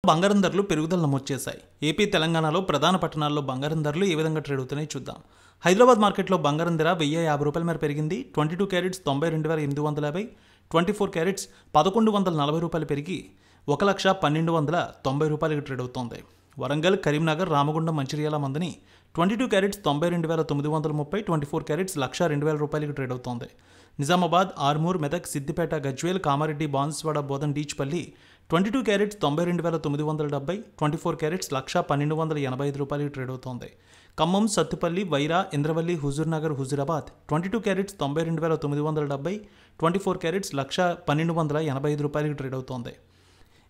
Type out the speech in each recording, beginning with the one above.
బంగారం ధరలు పెరుగుదల నమోదు చేశాయి. ఏపీ, తెలంగాణలో ప్రధాన పట్టణాల్లో బంగారం ధరలు ఏ విధంగా ట్రేడ్ అవుతున్నాయో చూద్దాం. హైదరాబాద్ మార్కెట్లో బంగారం ధర 1050 రూపాయల మేర పెరిగింది. 22 క్యారెట్స్ 92,850, 24 క్యారెట్స్ 1140 రూపాయలు పెరిగి 1,1290 రూపాయలకు ట్రేడ్ అవుతోంది. వరంగల్, కరీంనగర్, రామగుండం, మంచిర్యాల మందని 22 క్యారెట్స్ 92,930, 24 క్యారెట్స్ 1,02,000 రూపాయలకు ట్రేడ్ అవుతోంది. నిజామాబాద్, ఆర్మూర్, మెదక్, సిద్దిపేట, గజ్వేల్, కామారెడ్డి, బాన్స్వాడ, బోధన్, డీచ్పల్లి 22 క్యారెట్స్ 92,970, 24 క్యారెట్స్ 1,1285 రూపాయలకు ట్రేడ్ అవుతోంది. ఖమ్మం, సత్తుపల్లి, వైరా, ఇంద్రవల్లి, హుజూర్నగర్, హుజూరాబాద్ 22 క్యారెట్స్ 92,970, 24 క్యారెట్స్ 1,1285 రూపాయలకు ట్రేడ్ అవుతోంది.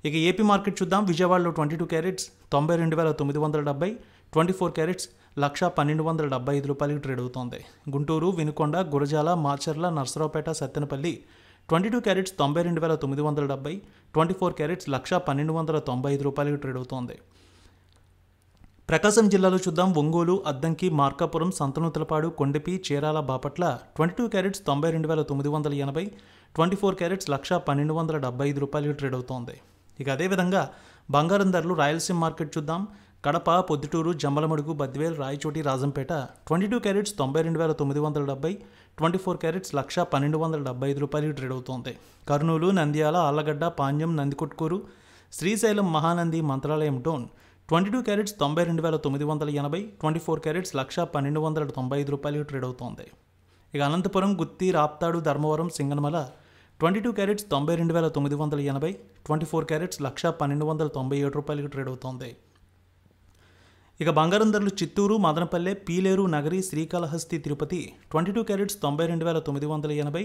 ఇక ఏపీ మార్కెట్ చూద్దాం. విజయవాడలో 22 క్యారెట్స్ 92,970, 24 క్యారెట్స్ 1,1275 రూపాయలకు ట్రేడ్ అవుతోంది. గుంటూరు, వినుకొండ, గురజాల, మాచర్ల, నర్సరావుపేట, సత్తెనపల్లి 22 క్యారెట్స్ 92,970, 24 క్యారెట్స్ 1,1295 రూపాయలకు ట్రేడ్ అవుతోంది. ప్రకాశం జిల్లాలో చూద్దాం. ఒంగోలు, అద్దంకి, మార్కాపురం, సంతనూతలపాడు, కొండపి, చీరాల, బాపట్ల 22 క్యారెట్స్ 92,980, 24 క్యారెట్స్ 1,1275 రూపాయలకు ట్రేడ్ అవుతోంది. ఇక అదేవిధంగా బంగారం ధరలు రాయలసీమ మార్కెట్ చూద్దాం. కడప, పొద్దుటూరు, జమ్మలమడుగు, బద్వేల్, రాయచోటి, రాజంపేట 22 క్యారెట్స్ 92,970, 24 క్యారెట్స్ 1,1275 రూపాయలకు ట్రేడ్ అవుతోంది. Kurnool, Nandyal, Allagadda, Panyam, Nandikotkur, Srisailam, Mahanandi, Mantralayam town 22 carats 92,980, 24 carats 1,1295 రూపాయలకు ట్రేడ్ అవుతోంది. ఇక అనంతపురం, గుత్తి, రాప్తాడు, ధర్మవరం, సింగనమల 22 క్యారెట్స్ 92,980, 24 క్యారెట్స్ 1,1297 రూపాయలకు ట్రేడ్ అవుతోంది. ఇక బంగారం ధరలు చిత్తూరు, మదనపల్లె, పీలేరు, నగరి, శ్రీకాళహస్తి, తిరుపతి 22 క్యారెట్స్ 92,980,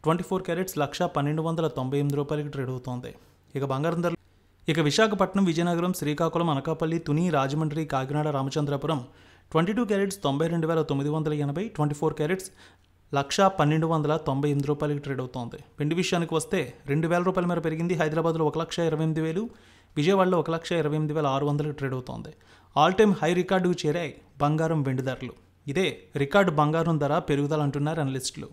24 క్యారెట్స్ 1,1298 రూపాయలకు ట్రేడ్ అవుతోంది. ఇక బంగారం ధరలు విశాఖపట్నం, విజయనగరం, శ్రీకాకుళం, అనకాపల్లి, తుని, రాజమండ్రి, కాకినాడ, రామచంద్రపురం 22 క్యారెట్స్ 92,980, 24 క్యారెట్స్ 1,1298 రూపాయలకు ట్రేడ్ అవుతోంది. వెండి విషయానికి వస్తే 2,000 రూపాయల మేర పెరిగింది. హైదరాబాద్లో 1,28,000, విజయవాడలో 1,28,600లకు ట్రేడ్ అవుతోంది. ఆల్ టైమ్ హై రికార్డుకు చేరాయి బంగారం, వెండి ధరలు. ఇదే రికార్డు బంగారం ధర పెరుగుదల అంటున్నారు అనలిస్టులు.